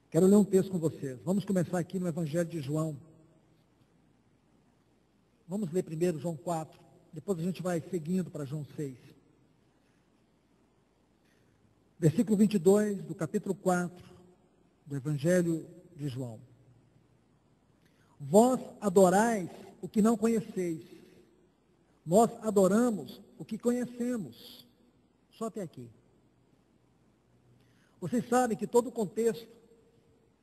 Quero ler um texto com vocês. Vamos começar aqui no Evangelho de João. Vamos ler primeiro João 4, depois a gente vai seguindo para João 6. Versículo 22 do capítulo 4 do Evangelho de João. Vós adorais o que não conheceis. Nós adoramos o que conhecemos. Só até aqui. Vocês sabem que todo o contexto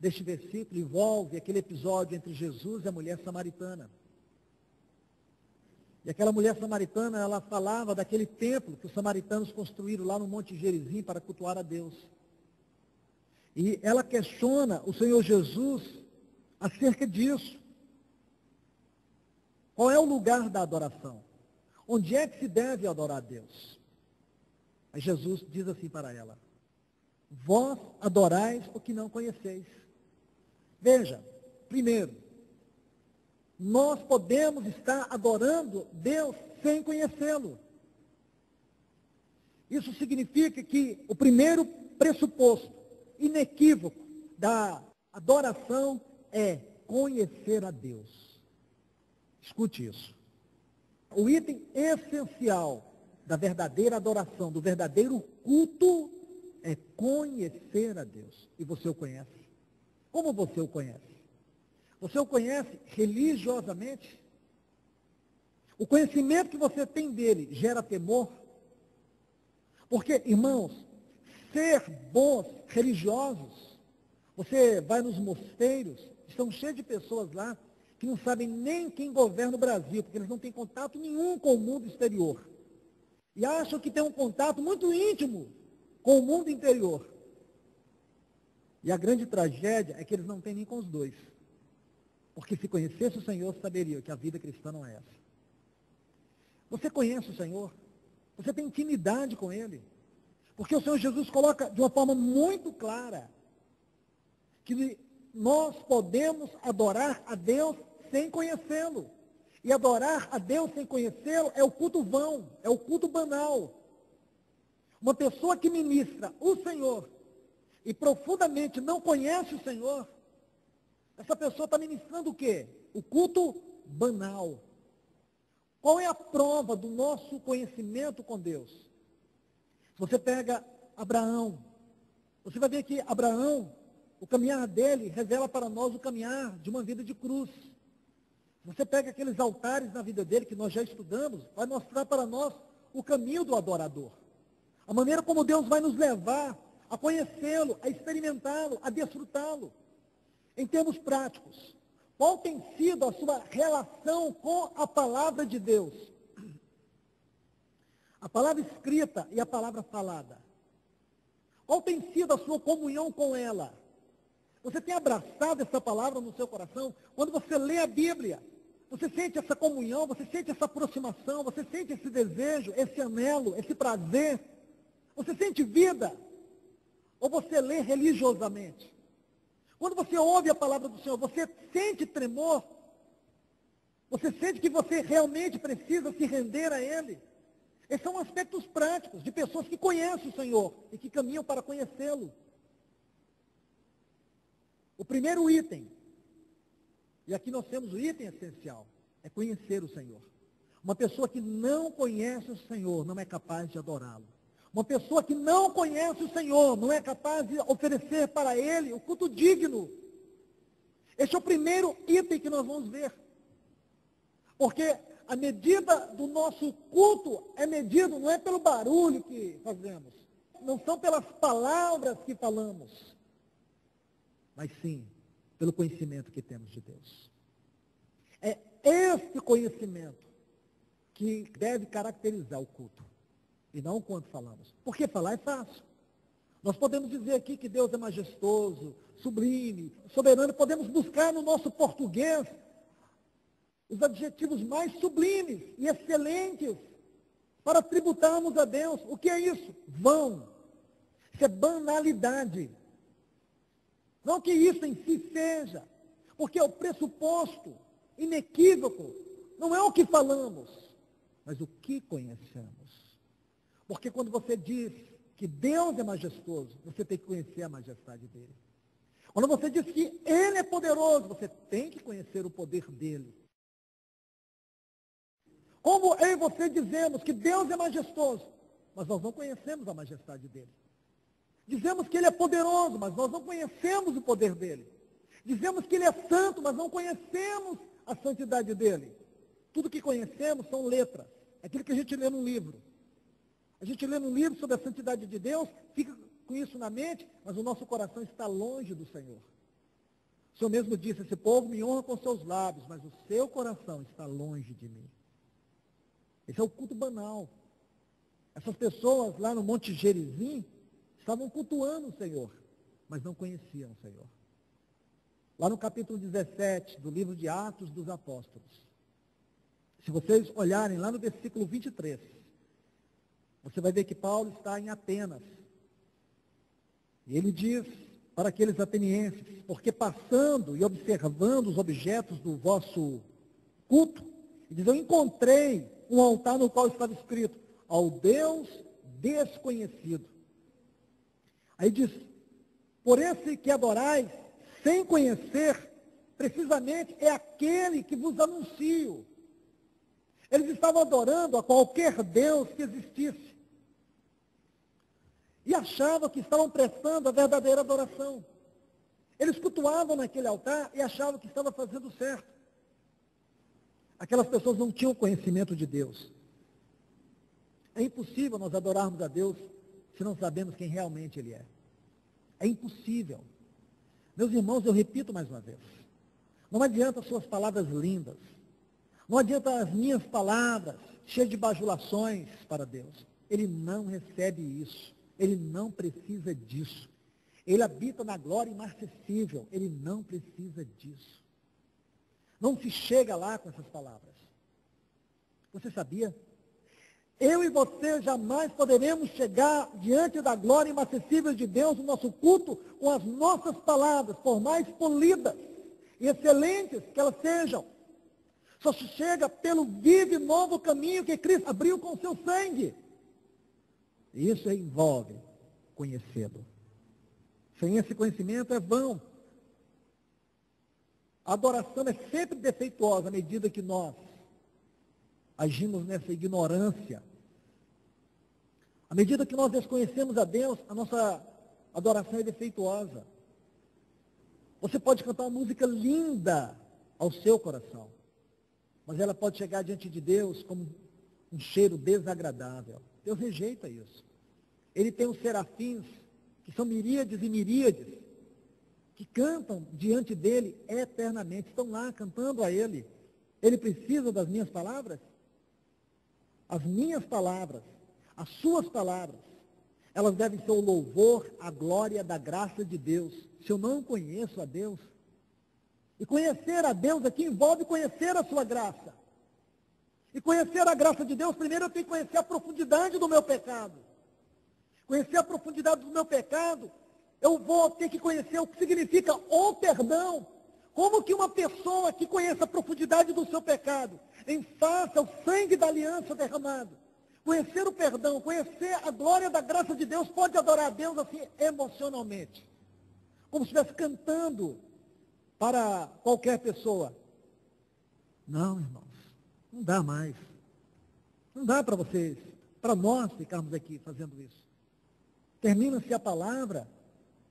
deste versículo envolve aquele episódio entre Jesus e a mulher samaritana. E aquela mulher samaritana, ela falava daquele templo que os samaritanos construíram lá no Monte Gerizim para cultuar a Deus. E ela questiona o Senhor Jesus acerca disso. Qual é o lugar da adoração? Onde é que se deve adorar a Deus? Aí Jesus diz assim para ela: vós adorais o que não conheceis. Veja, primeiro, nós podemos estar adorando Deus sem conhecê-lo. Isso significa que o primeiro pressuposto inequívoco da adoração é conhecer a Deus. Escute isso. O item essencial da verdadeira adoração, do verdadeiro culto, é conhecer a Deus. E você o conhece? Como você o conhece? Você o conhece religiosamente? O conhecimento que você tem dele gera temor? Porque, irmãos, ser bons religiosos, você vai nos mosteiros, estão cheios de pessoas lá que não sabem nem quem governa o Brasil, porque eles não têm contato nenhum com o mundo exterior. E acham que tem um contato muito íntimo com o mundo interior. E a grande tragédia é que eles não têm nem com os dois. Porque se conhecesse o Senhor, saberia que a vida cristã não é essa. Você conhece o Senhor? Você tem intimidade com Ele? Porque o Senhor Jesus coloca de uma forma muito clara que nós podemos adorar a Deus sem conhecê-lo. E adorar a Deus sem conhecê-lo é o culto vão, é o culto banal. Uma pessoa que ministra o Senhor e profundamente não conhece o Senhor, essa pessoa está ministrando o quê? O culto banal. Qual é a prova do nosso conhecimento com Deus? Se você pega Abraão, você vai ver que Abraão, o caminhar dele revela para nós o caminhar de uma vida de cruz. Você pega aqueles altares na vida dele, que nós já estudamos, vai mostrar para nós o caminho do adorador. A maneira como Deus vai nos levar a conhecê-lo, a experimentá-lo, a desfrutá-lo. Em termos práticos, qual tem sido a sua relação com a palavra de Deus? A palavra escrita e a palavra falada. Qual tem sido a sua comunhão com ela? Você tem abraçado essa palavra no seu coração? Quando você lê a Bíblia, você sente essa comunhão, você sente essa aproximação, você sente esse desejo, esse anelo, esse prazer? Você sente vida? Ou você lê religiosamente? Quando você ouve a palavra do Senhor, você sente tremor? Você sente que você realmente precisa se render a Ele? Esses são aspectos práticos de pessoas que conhecem o Senhor e que caminham para conhecê-lo. O primeiro item, e aqui nós temos o item essencial, é conhecer o Senhor. Uma pessoa que não conhece o Senhor não é capaz de adorá-lo. Uma pessoa que não conhece o Senhor não é capaz de oferecer para Ele o culto digno. Este é o primeiro item que nós vamos ver. Porque a medida do nosso culto é medido não é pelo barulho que fazemos, não são pelas palavras que falamos, mas sim pelo conhecimento que temos de Deus. É este conhecimento que deve caracterizar o culto. E não quanto falamos. Porque falar é fácil. Nós podemos dizer aqui que Deus é majestoso, sublime, soberano. Podemos buscar no nosso português os adjetivos mais sublimes e excelentes para tributarmos a Deus. O que é isso? Vão. Isso é banalidade. Não que isso em si seja. Porque o pressuposto inequívoco não é o que falamos, mas o que conhecemos. Porque quando você diz que Deus é majestoso, você tem que conhecer a majestade dele. Quando você diz que Ele é poderoso, você tem que conhecer o poder dEle. Como eu e você dizemos que Deus é majestoso, mas nós não conhecemos a majestade dEle. Dizemos que Ele é poderoso, mas nós não conhecemos o poder dEle. Dizemos que Ele é santo, mas não conhecemos a santidade dEle. Tudo que conhecemos são letras. Aquilo que a gente lê num livro. A gente lê num livro sobre a santidade de Deus, fica com isso na mente, mas o nosso coração está longe do Senhor. O Senhor mesmo disse, esse povo me honra com seus lábios, mas o seu coração está longe de mim. Esse é o culto banal. Essas pessoas lá no Monte Gerizim estavam cultuando o Senhor, mas não conheciam o Senhor. Lá no capítulo 17 do livro de Atos dos Apóstolos, se vocês olharem lá no versículo 23, você vai ver que Paulo está em Atenas. E ele diz para aqueles atenienses, porque passando e observando os objetos do vosso culto, ele diz, eu encontrei um altar no qual estava escrito, ao Deus desconhecido. Aí diz, por esse que adorais, sem conhecer, precisamente é aquele que vos anuncio. Eles estavam adorando a qualquer Deus que existisse. E achavam que estavam prestando a verdadeira adoração. Eles cultuavam naquele altar e achavam que estavam fazendo certo. Aquelas pessoas não tinham conhecimento de Deus. É impossível nós adorarmos a Deus se não sabemos quem realmente Ele é. É impossível. Meus irmãos, eu repito mais uma vez. Não adianta as suas palavras lindas. Não adianta as minhas palavras cheias de bajulações para Deus. Ele não recebe isso. Ele não precisa disso. Ele habita na glória inacessível. Ele não precisa disso. Não se chega lá com essas palavras. Você sabia? Eu e você jamais poderemos chegar diante da glória inacessível de Deus no nosso culto com as nossas palavras, por mais polidas e excelentes que elas sejam. Só se chega pelo vivo e novo caminho que Cristo abriu com o seu sangue. E isso envolve conhecê-lo. Sem esse conhecimento é vão. A adoração é sempre defeituosa à medida que nós agimos nessa ignorância. À medida que nós desconhecemos a Deus, a nossa adoração é defeituosa. Você pode cantar uma música linda ao seu coração, mas ela pode chegar diante de Deus como um cheiro desagradável. Deus rejeita isso. Ele tem os serafins, que são miríades e miríades, que cantam diante dele eternamente, estão lá cantando a ele. Ele precisa das minhas palavras? As minhas palavras, as suas palavras, elas devem ser o louvor, a glória da graça de Deus. Se eu não conheço a Deus, e conhecer a Deus aqui envolve conhecer a sua graça. E conhecer a graça de Deus, primeiro eu tenho que conhecer a profundidade do meu pecado. Conhecer a profundidade do meu pecado, eu vou ter que conhecer o que significa o perdão. Como que uma pessoa que conheça a profundidade do seu pecado, em face ao sangue da aliança derramado, conhecer o perdão, conhecer a glória da graça de Deus, pode adorar a Deus assim emocionalmente, como se estivesse cantando para qualquer pessoa? Não, irmãos, não dá mais. Não dá para vocês, para nós ficarmos aqui fazendo isso. Termina-se a palavra,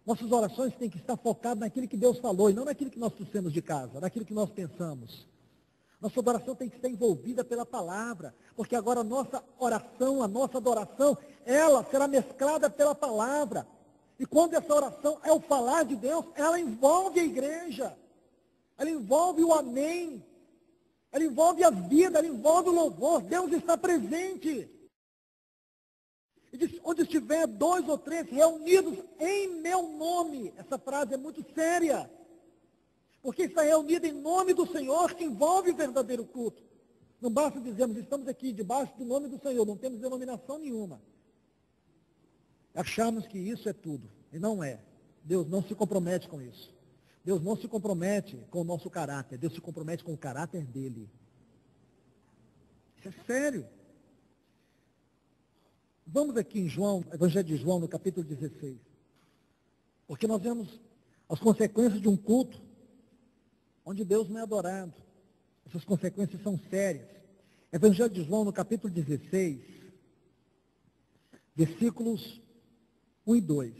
nossas orações têm que estar focadas naquilo que Deus falou, e não naquilo que nós trouxemos de casa, naquilo que nós pensamos. Nossa oração tem que estar envolvida pela palavra, porque agora a nossa oração, a nossa adoração, ela será mesclada pela palavra. E quando essa oração é o falar de Deus, ela envolve a igreja, ela envolve o amém, ela envolve a vida, ela envolve o louvor. Deus está presente. E diz, onde estiver 2 ou 3 reunidos em meu nome. Essa frase é muito séria. Porque está reunido em nome do Senhor, que envolve o verdadeiro culto. Não basta dizermos, estamos aqui debaixo do nome do Senhor, não temos denominação nenhuma. Achamos que isso é tudo. E não é. Deus não se compromete com isso. Deus não se compromete com o nosso caráter. Deus se compromete com o caráter dele. Isso é sério. Vamos aqui em João, Evangelho de João, no capítulo 16. Porque nós vemos as consequências de um culto onde Deus não é adorado. Essas consequências são sérias. Evangelho de João, no capítulo 16, versículos 1 e 2.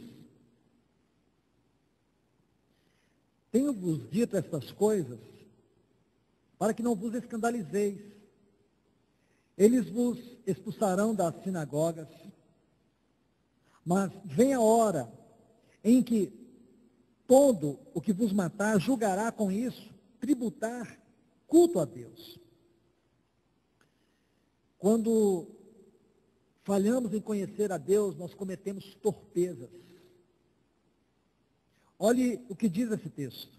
Tenho-vos dito estas coisas para que não vos escandalizeis. Eles vos expulsarão das sinagogas, mas vem a hora em que todo o que vos matar julgará com isso tributar culto a Deus. Quando falhamos em conhecer a Deus, nós cometemos torpezas. Olhe o que diz esse texto.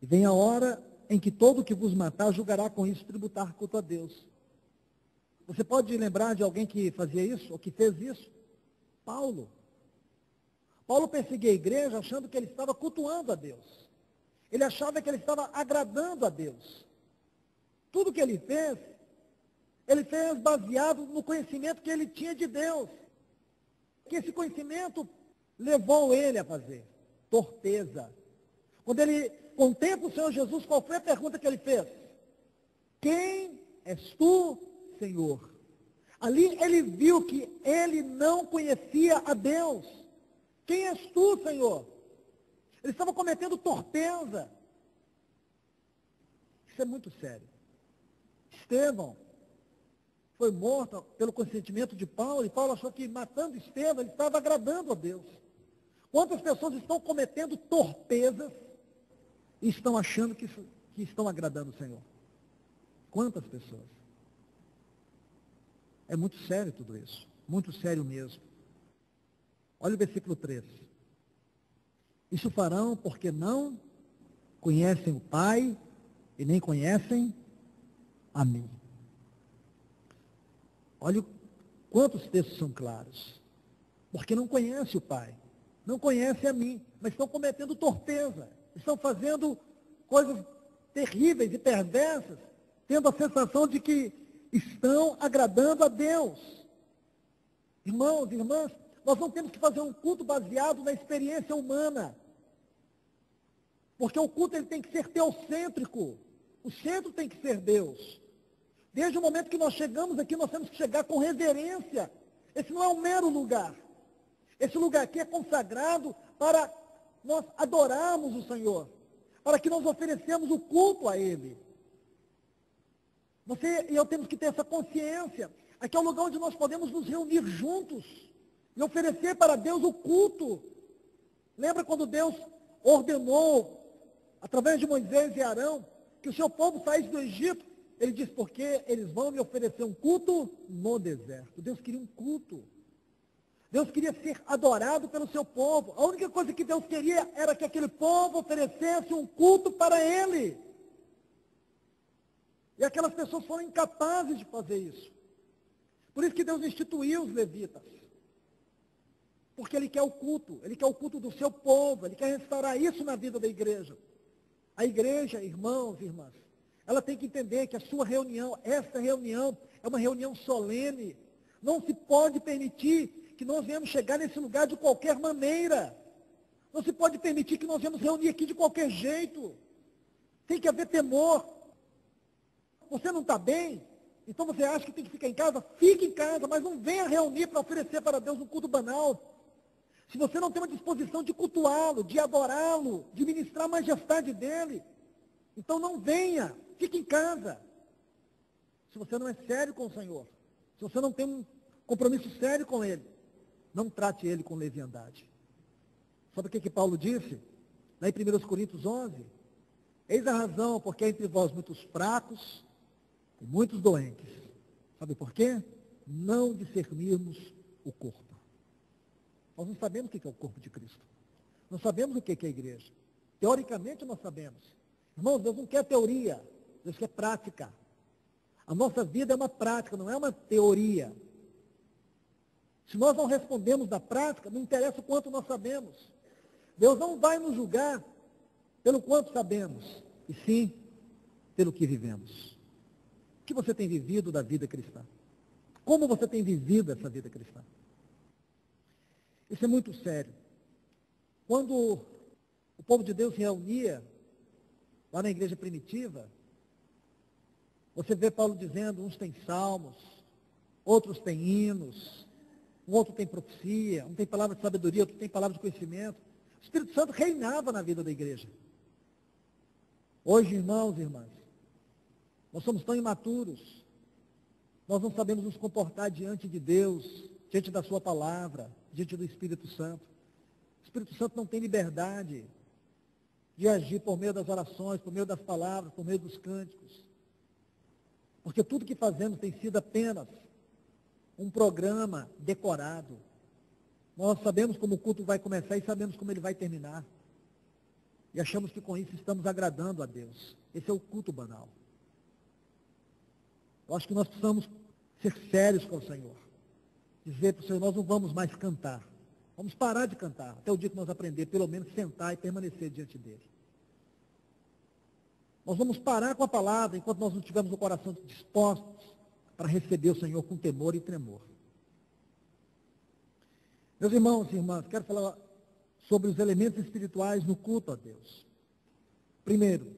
E vem a hora em que todo o que vos matar julgará com isso tributar culto a Deus. Você pode lembrar de alguém que fazia isso, ou que fez isso? Paulo. Paulo perseguia a igreja achando que ele estava cultuando a Deus. Ele achava que ele estava agradando a Deus. Tudo que ele fez baseado no conhecimento que ele tinha de Deus. Que esse conhecimento levou ele a fazer torpeza. Quando ele contempla o Senhor Jesus, qual foi a pergunta que ele fez? Quem és tu, Senhor? Ali ele viu que ele não conhecia a Deus. Quem és tu, Senhor? Ele estava cometendo torpeza. Isso é muito sério. Estevão foi morto pelo consentimento de Paulo, e Paulo achou que matando Estevão, ele estava agradando a Deus. Quantas pessoas estão cometendo torpezas e estão achando que estão agradando o Senhor? Quantas pessoas? É muito sério tudo isso, muito sério mesmo. Olha o versículo 3. Isso farão porque não conhecem o Pai e nem conhecem a mim. Olha quantos textos são claros. Porque não conhece o Pai, não conhece a mim, mas estão cometendo torpeza, estão fazendo coisas terríveis e perversas, tendo a sensação de que estão agradando a Deus. Irmãos e irmãs, nós não temos que fazer um culto baseado na experiência humana. Porque o culto ele tem que ser teocêntrico. O centro tem que ser Deus. Desde o momento que nós chegamos aqui, nós temos que chegar com reverência. Esse não é um mero lugar. Esse lugar aqui é consagrado para nós adorarmos o Senhor. Para que nós oferecemos o culto a Ele. Você e eu temos que ter essa consciência. Aqui é o lugar onde nós podemos nos reunir juntos e oferecer para Deus o culto. Lembra quando Deus ordenou, através de Moisés e Arão, que o seu povo saísse do Egito? Ele diz, porque eles vão me oferecer um culto no deserto. Deus queria um culto. Deus queria ser adorado pelo seu povo. A única coisa que Deus queria era que aquele povo oferecesse um culto para Ele. E aquelas pessoas foram incapazes de fazer isso. Por isso que Deus instituiu os levitas. Porque Ele quer o culto. Ele quer o culto do seu povo. Ele quer restaurar isso na vida da igreja. A igreja, irmãos e irmãs, ela tem que entender que a sua reunião, esta reunião, é uma reunião solene. Não se pode permitir que nós venhamos chegar nesse lugar de qualquer maneira. Não se pode permitir que nós venhamos reunir aqui de qualquer jeito. Tem que haver temor. Você não está bem? Então você acha que tem que ficar em casa? Fique em casa, mas não venha reunir para oferecer para Deus um culto banal. Se você não tem uma disposição de cultuá-lo, de adorá-lo, de ministrar a majestade dele, então não venha, fique em casa. Se você não é sério com o Senhor, se você não tem um compromisso sério com Ele, não trate Ele com leviandade. Sabe o que Paulo disse? Lá em 1 Coríntios 11, eis a razão porque há entre vós muitos fracos e muitos doentes. Sabe por quê? Não discernirmos o corpo. Nós não sabemos o que é o corpo de Cristo. Não sabemos o que é a igreja. Teoricamente nós sabemos. Irmãos, Deus não quer teoria, Deus quer prática. A nossa vida é uma prática, não é uma teoria. Se nós não respondemos da prática, não interessa o quanto nós sabemos. Deus não vai nos julgar pelo quanto sabemos, e sim pelo que vivemos. O que você tem vivido da vida cristã? Como você tem vivido essa vida cristã? Isso é muito sério. Quando o povo de Deus se reunia, lá na igreja primitiva, você vê Paulo dizendo, uns têm salmos, outros têm hinos, um outro tem profecia, um tem palavra de sabedoria, outro tem palavra de conhecimento. O Espírito Santo reinava na vida da igreja. Hoje, irmãos e irmãs, nós somos tão imaturos, nós não sabemos nos comportar diante de Deus, diante da sua palavra, diante do Espírito Santo. O Espírito Santo não tem liberdade de agir por meio das orações, por meio das palavras, por meio dos cânticos. Porque tudo que fazemos tem sido apenas um programa decorado. Nós sabemos como o culto vai começar e sabemos como ele vai terminar. E achamos que com isso estamos agradando a Deus. Esse é o culto banal. Eu acho que nós precisamos ser sérios com o Senhor. Dizer para o Senhor, nós não vamos mais cantar. Vamos parar de cantar, até o dia que nós aprender, pelo menos sentar e permanecer diante dele. Nós vamos parar com a palavra, enquanto nós não tivermos o coração dispostos para receber o Senhor com temor e tremor. Meus irmãos e irmãs, quero falar sobre os elementos espirituais no culto a Deus. Primeiro,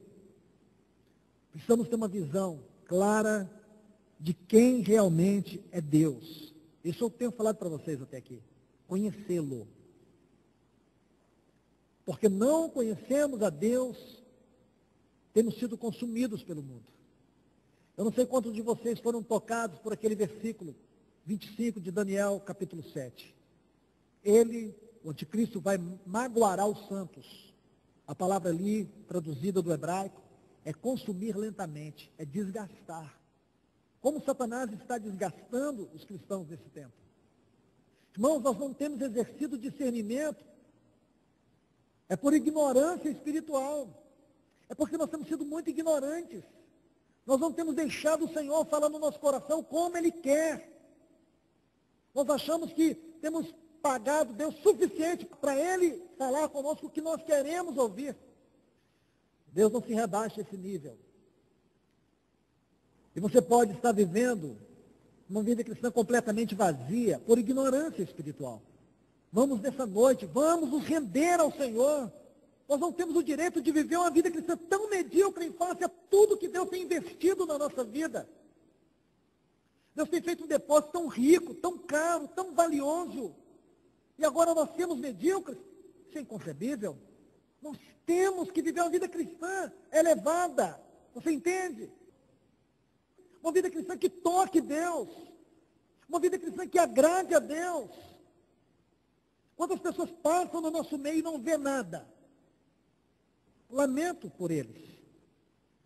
precisamos ter uma visão clara de quem realmente é Deus. Isso eu tenho falado para vocês até aqui. Conhecê-lo. Porque não conhecemos a Deus, temos sido consumidos pelo mundo. Eu não sei quantos de vocês foram tocados por aquele versículo 25 de Daniel, capítulo 7. Ele, o anticristo, vai magoar os santos. A palavra ali, traduzida do hebraico, é consumir lentamente, é desgastar. Como Satanás está desgastando os cristãos nesse tempo. Irmãos, nós não temos exercido discernimento. É por ignorância espiritual. É porque nós temos sido muito ignorantes. Nós não temos deixado o Senhor falar no nosso coração como Ele quer. Nós achamos que temos pagado Deus suficiente para Ele falar conosco o que nós queremos ouvir. Deus não se rebaixa a esse nível. E você pode estar vivendo uma vida cristã completamente vazia por ignorância espiritual. Vamos nessa noite, vamos nos render ao Senhor. Nós não temos o direito de viver uma vida cristã tão medíocre em face a tudo que Deus tem investido na nossa vida. Deus tem feito um depósito tão rico, tão caro, tão valioso. E agora nós temos medíocres? Isso é inconcebível. Nós temos que viver uma vida cristã elevada. Você entende? Uma vida cristã que toque Deus. Uma vida cristã que agrade a Deus. Quando as pessoas passam no nosso meio e não vê nada, lamento por eles.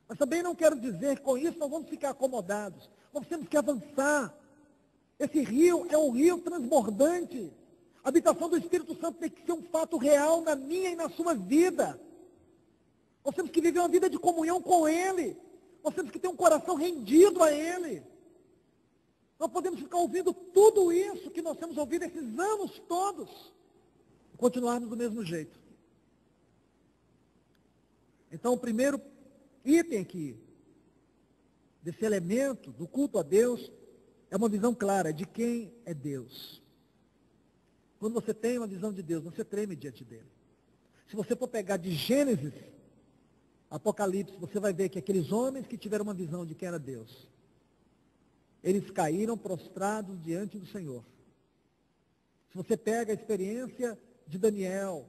Mas também não quero dizer que com isso nós vamos ficar acomodados. Nós temos que avançar. Esse rio é um rio transbordante. A habitação do Espírito Santo tem que ser um fato real na minha e na sua vida. Nós temos que viver uma vida de comunhão com Ele. Nós temos que ter um coração rendido a Ele. Não podemos ficar ouvindo tudo isso que nós temos ouvido esses anos todos e continuarmos do mesmo jeito. Então, o primeiro item aqui, desse elemento do culto a Deus, é uma visão clara de quem é Deus. Quando você tem uma visão de Deus, você treme diante dele. Se você for pegar de Gênesis, Apocalipse, você vai ver que aqueles homens que tiveram uma visão de quem era Deus, eles caíram prostrados diante do Senhor. Se você pega a experiência de Daniel,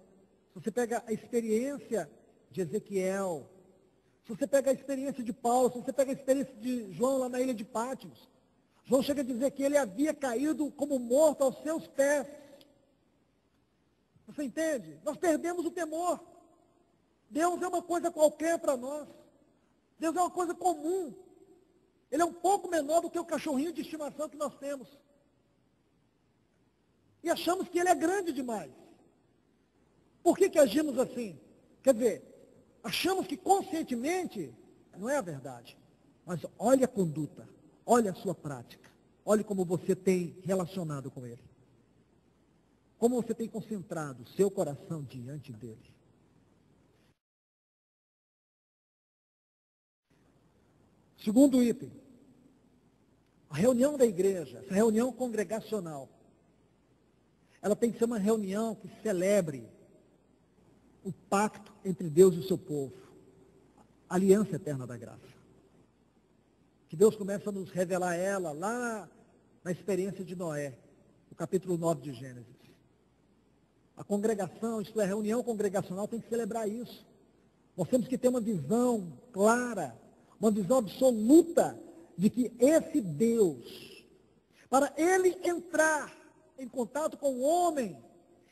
se você pega a experiência de Ezequiel, se você pega a experiência de Paulo, se você pega a experiência de João lá na ilha de Patmos, João chega a dizer que ele havia caído como morto aos seus pés. Você entende? Nós perdemos o temor. Deus é uma coisa qualquer para nós. Deus é uma coisa comum. Ele é um pouco menor do que o cachorrinho de estimação que nós temos. E achamos que ele é grande demais. Por que agimos assim? Quer dizer, achamos que conscientemente não é a verdade. Mas olha a conduta, olha a sua prática, olhe como você tem relacionado com ele. Como você tem concentrado o seu coração diante dele. Segundo item, a reunião da igreja, essa reunião congregacional, ela tem que ser uma reunião que celebre o pacto entre Deus e o seu povo, a aliança eterna da graça. Que Deus começa a nos revelar ela lá na experiência de Noé, no capítulo 9 de Gênesis. A congregação, isto é, a reunião congregacional tem que celebrar isso. Nós temos que ter uma visão clara, uma visão absoluta de que esse Deus, para ele entrar em contato com o homem,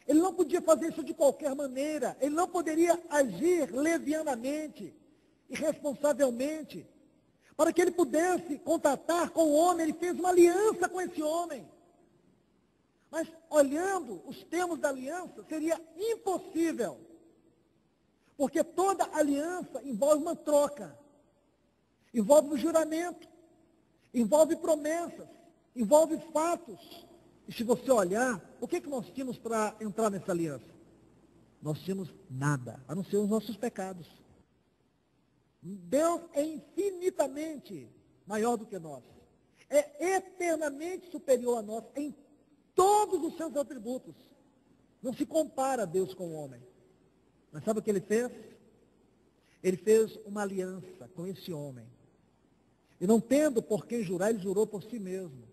ele não podia fazer isso de qualquer maneira, ele não poderia agir levianamente, irresponsavelmente. Para que ele pudesse contatar com o homem, ele fez uma aliança com esse homem. Mas, olhando os termos da aliança, seria impossível. Porque toda aliança envolve uma troca, envolve um juramento, envolve promessas, envolve fatos. E se você olhar, o que nós tínhamos para entrar nessa aliança? Nós tínhamos nada, a não ser os nossos pecados. Deus é infinitamente maior do que nós. É eternamente superior a nós em todos os seus atributos. Não se compara Deus com o homem. Mas sabe o que ele fez? Ele fez uma aliança com esse homem. E não tendo por quem jurar, ele jurou por si mesmo.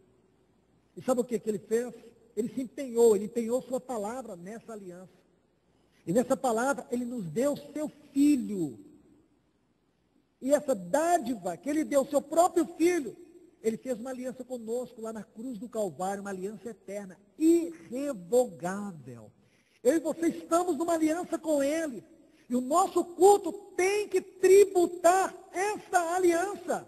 E sabe o que ele fez? Ele se empenhou, ele empenhou sua palavra nessa aliança. E nessa palavra, ele nos deu seu filho. E essa dádiva que ele deu, seu próprio filho, ele fez uma aliança conosco lá na cruz do Calvário, uma aliança eterna, irrevogável. Eu e você estamos numa aliança com ele. E o nosso culto tem que tributar essa aliança.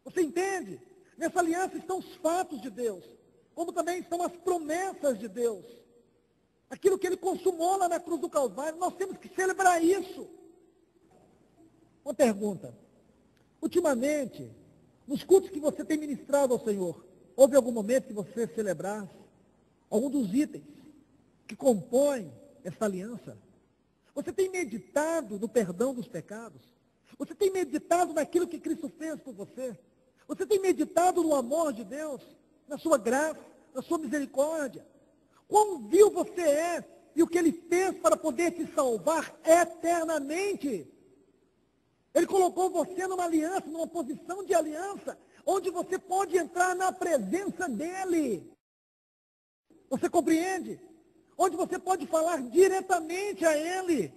Você entende? Nessa aliança estão os fatos de Deus, como também estão as promessas de Deus. Aquilo que ele consumou lá na cruz do Calvário, nós temos que celebrar isso. Uma pergunta. Ultimamente, nos cultos que você tem ministrado ao Senhor, houve algum momento que você celebrasse algum dos itens que compõem essa aliança? Você tem meditado no perdão dos pecados? Você tem meditado naquilo que Cristo fez por você? Você tem meditado no amor de Deus, na sua graça, na sua misericórdia? Quão vil você é e o que Ele fez para poder te salvar eternamente? Ele colocou você numa aliança, numa posição de aliança, onde você pode entrar na presença dEle. Você compreende? Onde você pode falar diretamente a Ele.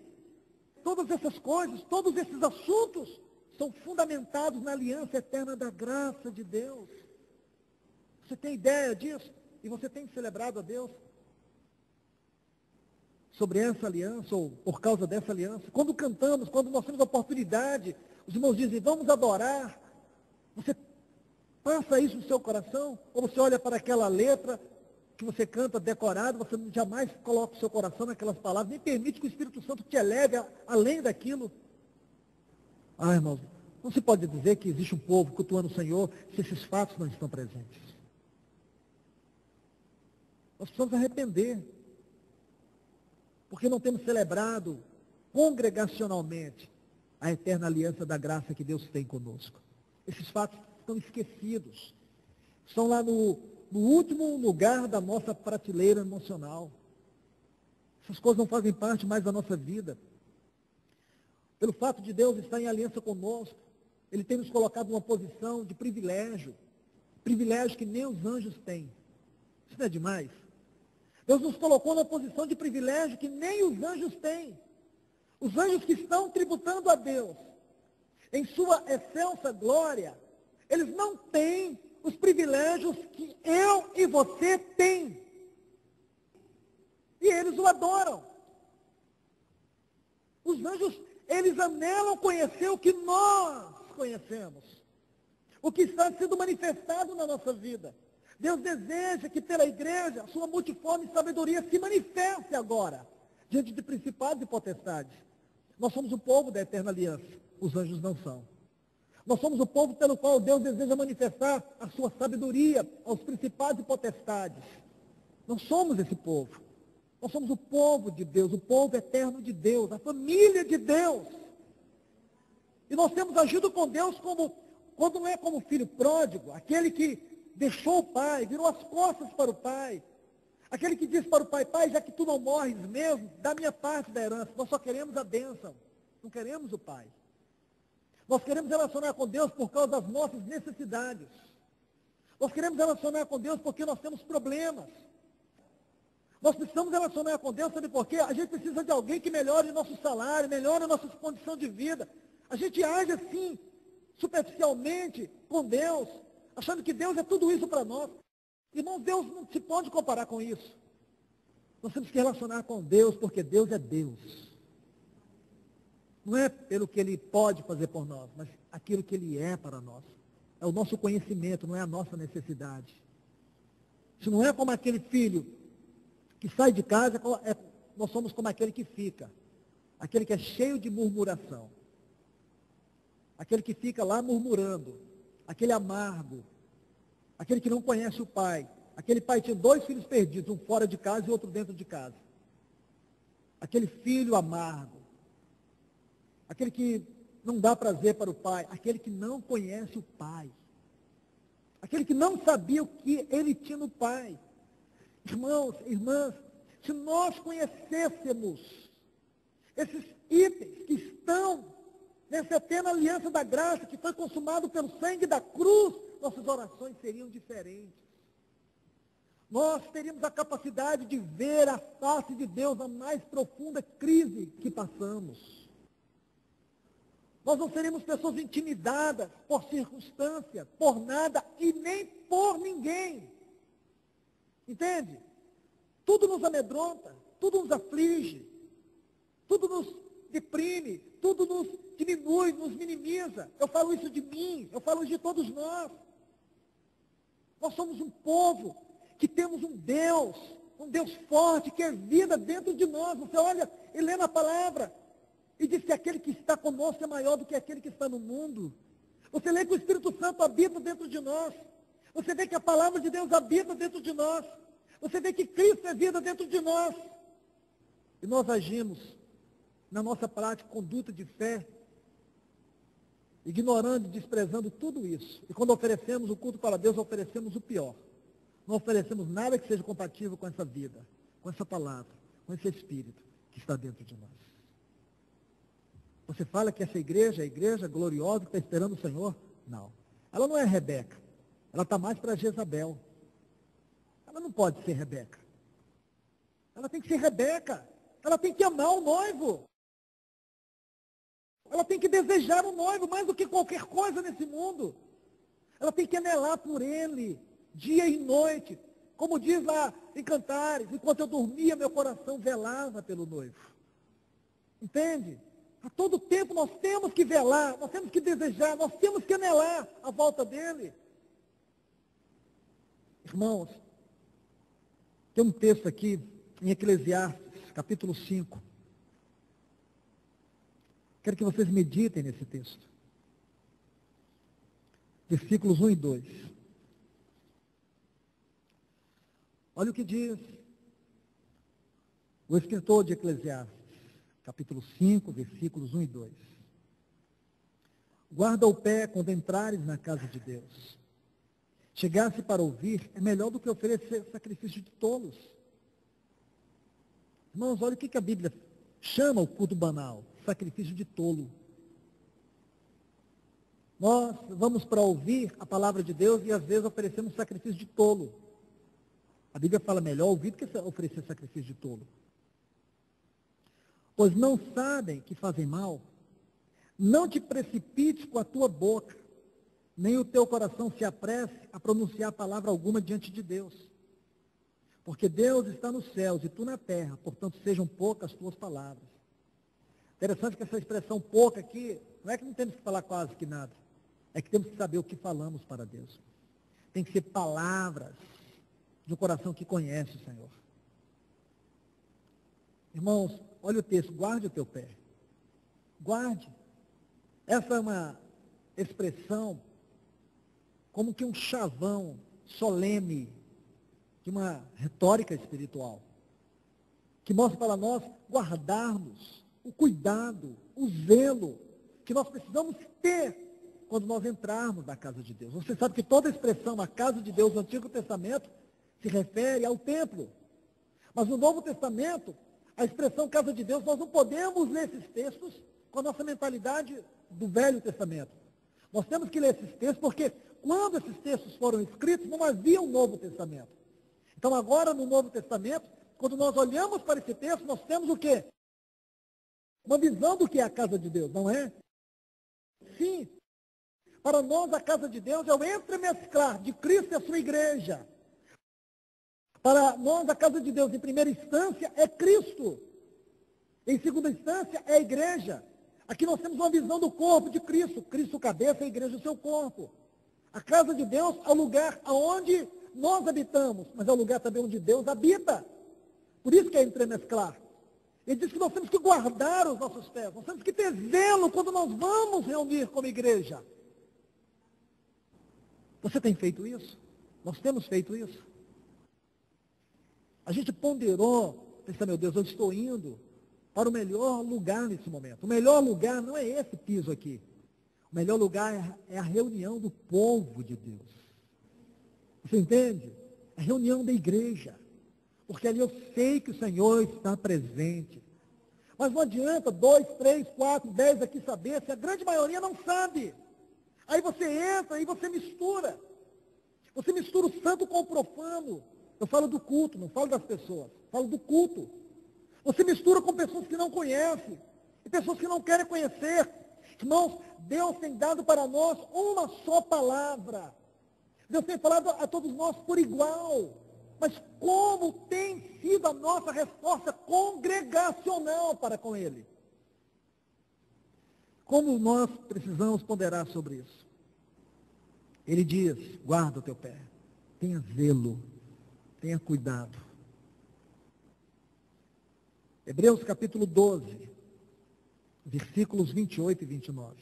Todas essas coisas, todos esses assuntos são fundamentados na aliança eterna da graça de Deus. Você tem ideia disso? E você tem celebrado a Deus sobre essa aliança, ou por causa dessa aliança? Quando cantamos, quando nós temos a oportunidade, os irmãos dizem, vamos adorar. Você passa isso no seu coração? Ou você olha para aquela letra que você canta decorado, você jamais coloca o seu coração naquelas palavras, nem permite que o Espírito Santo te eleve além daquilo? Ah, irmãos, não se pode dizer que existe um povo cultuando o Senhor se esses fatos não estão presentes. Nós precisamos arrepender, porque não temos celebrado congregacionalmente a eterna aliança da graça que Deus tem conosco. Esses fatos estão esquecidos, estão lá no último lugar da nossa prateleira emocional. Essas coisas não fazem parte mais da nossa vida. Pelo fato de Deus estar em aliança conosco, Ele tem nos colocado numa posição de privilégio que nem os anjos têm. Isso não é demais? Deus nos colocou numa posição de privilégio que nem os anjos têm. Os anjos que estão tributando a Deus em sua excelsa glória, eles não têm os privilégios que eu e você tem. E eles o adoram. Os anjos, eles anelam conhecer o que nós conhecemos, o que está sendo manifestado na nossa vida. Deus deseja que pela igreja, a sua multiforme sabedoria se manifeste agora, diante de principados e potestades. Nós somos o povo da eterna aliança, os anjos não são. Nós somos o povo pelo qual Deus deseja manifestar a sua sabedoria aos principados e potestades. Nós somos esse povo. Nós somos o povo de Deus, o povo eterno de Deus, a família de Deus. E nós temos agido com Deus quando não é como filho pródigo, aquele que deixou o pai, virou as costas para o pai. Aquele que diz para o pai, pai, já que tu não morres mesmo, dá minha parte da herança. Nós só queremos a bênção, não queremos o pai. Nós queremos relacionar com Deus por causa das nossas necessidades. Nós queremos relacionar com Deus porque nós temos problemas. Nós precisamos relacionar com Deus, sabe por quê? A gente precisa de alguém que melhore nosso salário, melhore a nossa condição de vida. A gente age assim, superficialmente, com Deus, achando que Deus é tudo isso para nós. Irmão, Deus não se pode comparar com isso. Nós temos que relacionar com Deus, porque Deus é Deus. Não é pelo que Ele pode fazer por nós, mas aquilo que Ele é para nós. É o nosso conhecimento, não é a nossa necessidade. Isso não é como aquele filho que sai de casa, nós somos como aquele que fica. Aquele que é cheio de murmuração. Aquele que fica lá murmurando. Aquele amargo. Aquele que não conhece o pai. Aquele pai tinha 2 filhos perdidos, um fora de casa e outro dentro de casa. Aquele filho amargo. Aquele que não dá prazer para o pai. Aquele que não conhece o pai. Aquele que não sabia o que ele tinha no pai. Irmãos, irmãs, se nós conhecêssemos esses itens que estão nessa eterna aliança da graça, que foi consumado pelo sangue da cruz, nossas orações seriam diferentes. Nós teríamos a capacidade de ver a face de Deus na mais profunda crise que passamos. Nós não seríamos pessoas intimidadas por circunstância, por nada e nem por ninguém. Entende? Tudo nos amedronta, tudo nos aflige, tudo nos deprime, tudo nos diminui, nos minimiza. Eu falo isso de mim, eu falo isso de todos nós. Nós somos um povo que temos um Deus forte, que é vida dentro de nós. Você olha e lê na palavra, e diz que aquele que está conosco é maior do que aquele que está no mundo. Você lê que o Espírito Santo habita dentro de nós. Você vê que a palavra de Deus habita dentro de nós. Você vê que Cristo é vida dentro de nós. E nós agimos na nossa prática, conduta de fé, ignorando e desprezando tudo isso. E quando oferecemos o culto para Deus, oferecemos o pior. Não oferecemos nada que seja compatível com essa vida, com essa palavra, com esse Espírito que está dentro de nós. Você fala que essa igreja é a igreja gloriosa que está esperando o Senhor? Não. Ela não é Rebeca. Ela está mais para Jezabel. Ela não pode ser Rebeca. Ela tem que ser Rebeca. Ela tem que amar o noivo. Ela tem que desejar o noivo mais do que qualquer coisa nesse mundo. Ela tem que anelar por ele, dia e noite. Como diz lá em Cantares, enquanto eu dormia, meu coração velava pelo noivo. Entende? A todo tempo nós temos que velar, nós temos que desejar, nós temos que anelar a volta dele. Irmãos, tem um texto aqui em Eclesiastes, capítulo 5. Quero que vocês meditem nesse texto. Versículos 1 e 2. Olha o que diz o escritor de Eclesiastes, capítulo 5, versículos 1 e 2. Guarda o pé quando entrares na casa de Deus. Chegar-se para ouvir é melhor do que oferecer sacrifício de tolos. Irmãos, olha o que a Bíblia chama o culto banal, sacrifício de tolo. Nós vamos para ouvir a palavra de Deus e às vezes oferecemos sacrifício de tolo. A Bíblia fala melhor ouvir do que oferecer sacrifício de tolo. Pois não sabem que fazem mal, não te precipites com a tua boca, nem o teu coração se apresse a pronunciar palavra alguma diante de Deus. Porque Deus está nos céus e tu na terra, portanto sejam poucas as tuas palavras. Interessante que essa expressão pouca aqui, não é que não temos que falar quase que nada, é que temos que saber o que falamos para Deus. Tem que ser palavras de um coração que conhece o Senhor. Irmãos, olha o texto, guarde o teu pé. Guarde. Essa é uma expressão como que um chavão solene de uma retórica espiritual, que mostra para nós guardarmos o cuidado, o zelo que nós precisamos ter quando nós entrarmos na casa de Deus. Você sabe que toda a expressão a casa de Deus no Antigo Testamento se refere ao templo. Mas no Novo Testamento, a expressão casa de Deus, nós não podemos ler esses textos com a nossa mentalidade do Velho Testamento. Nós temos que ler esses textos porque quando esses textos foram escritos, não havia um Novo Testamento. Então agora no Novo Testamento, quando nós olhamos para esse texto, nós temos o quê? Uma visão do que é a casa de Deus, não é? Sim. Para nós a casa de Deus é o entremesclar de Cristo e a sua igreja. Para nós a casa de Deus, em primeira instância, é Cristo. Em segunda instância, é a igreja. Aqui nós temos uma visão do corpo de Cristo. Cristo cabeça, a igreja o seu corpo. A casa de Deus é o lugar onde nós habitamos, mas é o lugar também onde Deus habita. Por isso que é entremesclar. Ele diz que nós temos que guardar os nossos pés, nós temos que ter zelo quando nós vamos reunir como igreja. Você tem feito isso? Nós temos feito isso? A gente ponderou, pensa, meu Deus, eu estou indo para o melhor lugar nesse momento. O melhor lugar não é esse piso aqui. O melhor lugar é a reunião do povo de Deus. Você entende? A reunião da igreja. Porque ali eu sei que o Senhor está presente. Mas não adianta 2, 3, 4, 10 aqui saber, se a grande maioria não sabe. Aí você entra e você mistura. Você mistura o santo com o profano. Eu falo do culto, não falo das pessoas. Falo do culto. Você mistura com pessoas que não conhecem. E pessoas que não querem conhecer. Irmãos, Deus tem dado para nós uma só palavra. Deus tem falado a todos nós por igual. Mas como tem sido a nossa resposta congregacional para com Ele? Como nós precisamos ponderar sobre isso? Ele diz, guarda o teu pé, tenha zelo, tenha cuidado. Hebreus capítulo 12, versículos 28 e 29.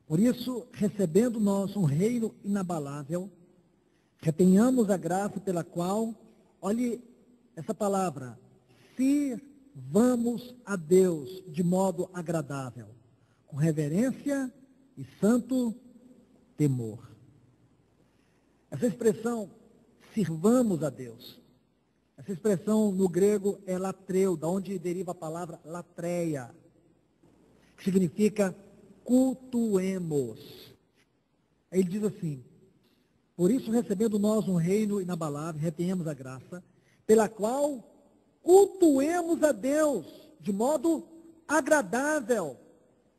Por isso, recebendo nós um reino inabalável, retenhamos a graça pela qual, olhe essa palavra, sirvamos a Deus de modo agradável, com reverência e santo temor. Essa expressão, sirvamos a Deus, essa expressão no grego é latreu, da onde deriva a palavra latreia, que significa cultuemos. Aí ele diz assim, por isso recebendo nós um reino inabalável, retenhamos a graça, pela qual cultuemos a Deus de modo agradável.